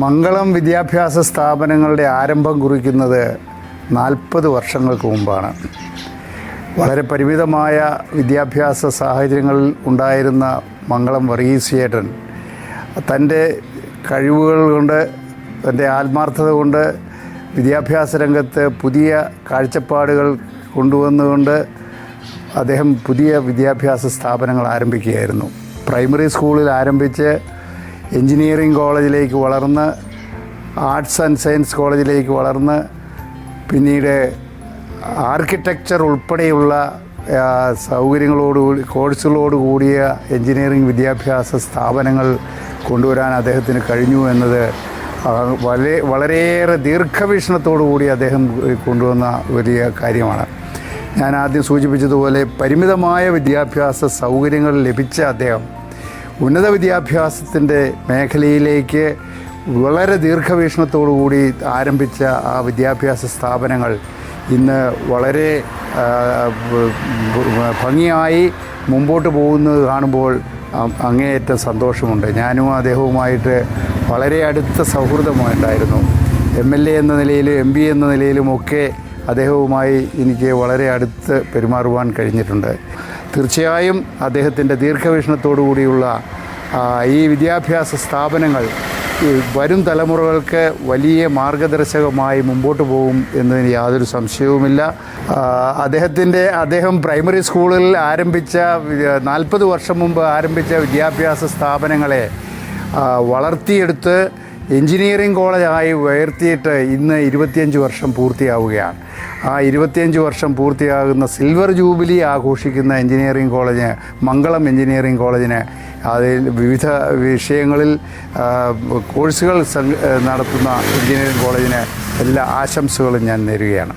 മംഗളം വിദ്യാഭ്യാസ സ്ഥാപനങ്ങളുടെ ആരംഭം കുറിക്കുന്നത് 40 വർഷങ്ങൾക്ക് മുമ്പാണ്. വളരെ പരിമിതമായ വിദ്യാഭ്യാസ സാഹചര്യങ്ങളിൽ ഉണ്ടായിരുന്ന മംഗളം വർഗീസ് തൻ്റെ കഴിവുകൾ കൊണ്ട്, തൻ്റെ ആത്മാർത്ഥത കൊണ്ട് വിദ്യാഭ്യാസ രംഗത്ത് പുതിയ കാഴ്ചപ്പാടുകൾ കൊണ്ടുവന്നുകൊണ്ട് അദ്ദേഹം പുതിയ വിദ്യാഭ്യാസ സ്ഥാപനങ്ങൾ ആരംഭിക്കുകയായിരുന്നു. പ്രൈമറി സ്കൂളിൽ ആരംഭിച്ച് എൻജിനീയറിംഗ് കോളേജിലേക്ക് വളർന്ന്, ആർട്സ് ആൻഡ് സയൻസ് കോളേജിലേക്ക് വളർന്ന്, പിന്നീട് ആർക്കിടെക്ചർ ഉൾപ്പെടെയുള്ള സൗകര്യങ്ങളോടുകൂടി കോഴ്സുകളോടുകൂടിയ എൻജിനീയറിംഗ് വിദ്യാഭ്യാസ സ്ഥാപനങ്ങൾ കൊണ്ടുവരാൻ അദ്ദേഹത്തിന് കഴിഞ്ഞു എന്നത് വളരെയേറെ ദീർഘവീക്ഷണത്തോടു കൂടി അദ്ദേഹം കൊണ്ടുവന്ന വലിയ കാര്യമാണ്. ഞാൻ ആദ്യം സൂചിപ്പിച്ചതുപോലെ പരിമിതമായ വിദ്യാഭ്യാസ സൗകര്യങ്ങൾ ലഭിച്ച അദ്ദേഹം ഉന്നത വിദ്യാഭ്യാസത്തിൻ്റെ മേഖലയിലേക്ക് വളരെ ദീർഘവീക്ഷണത്തോടു കൂടി ആരംഭിച്ച ആ വിദ്യാഭ്യാസ സ്ഥാപനങ്ങൾ ഇന്ന് വളരെ ഭംഗിയായി മുമ്പോട്ട് പോകുന്നത് കാണുമ്പോൾ അങ്ങേയറ്റം സന്തോഷമുണ്ട്. ഞാനും അദ്ദേഹവുമായിട്ട് വളരെ അടുത്ത സൗഹൃദമുണ്ടായിരുന്നു. MLA എന്ന നിലയിലും MP എന്ന നിലയിലുമൊക്കെ അദ്ദേഹവുമായി എനിക്ക് വളരെ അടുത്ത് പെരുമാറുവാൻ കഴിഞ്ഞിട്ടുണ്ട്. തീർച്ചയായും അദ്ദേഹത്തിൻ്റെ ദീർഘവീക്ഷണത്തോടു കൂടിയുള്ള ഈ വിദ്യാഭ്യാസ സ്ഥാപനങ്ങൾ വരും തലമുറകൾക്ക് വലിയ മാർഗദർശകമായി മുമ്പോട്ട് പോകും എന്നതിന് യാതൊരു സംശയവുമില്ല. അദ്ദേഹം പ്രൈമറി സ്കൂളിൽ ആരംഭിച്ച 40 വർഷം മുമ്പ് ആരംഭിച്ച വിദ്യാഭ്യാസ സ്ഥാപനങ്ങളെ വളർത്തിയെടുത്ത് എൻജിനീയറിംഗ് കോളേജായി ഉയർത്തിയിട്ട് ഇന്ന് 25 വർഷം പൂർത്തിയാവുകയാണ്. ആ 25 വർഷം പൂർത്തിയാകുന്ന സിൽവർ ജൂബിലി ആഘോഷിക്കുന്ന എൻജിനീയറിംഗ് കോളേജിന്, മംഗളം എൻജിനീയറിംഗ് കോളേജിന്, അതിൽ വിവിധ വിഷയങ്ങളിൽ കോഴ്സുകൾ നടത്തുന്ന എൻജിനീയറിംഗ് കോളേജിന് എല്ലാ ആശംസകളും ഞാൻ നേരുകയാണ്.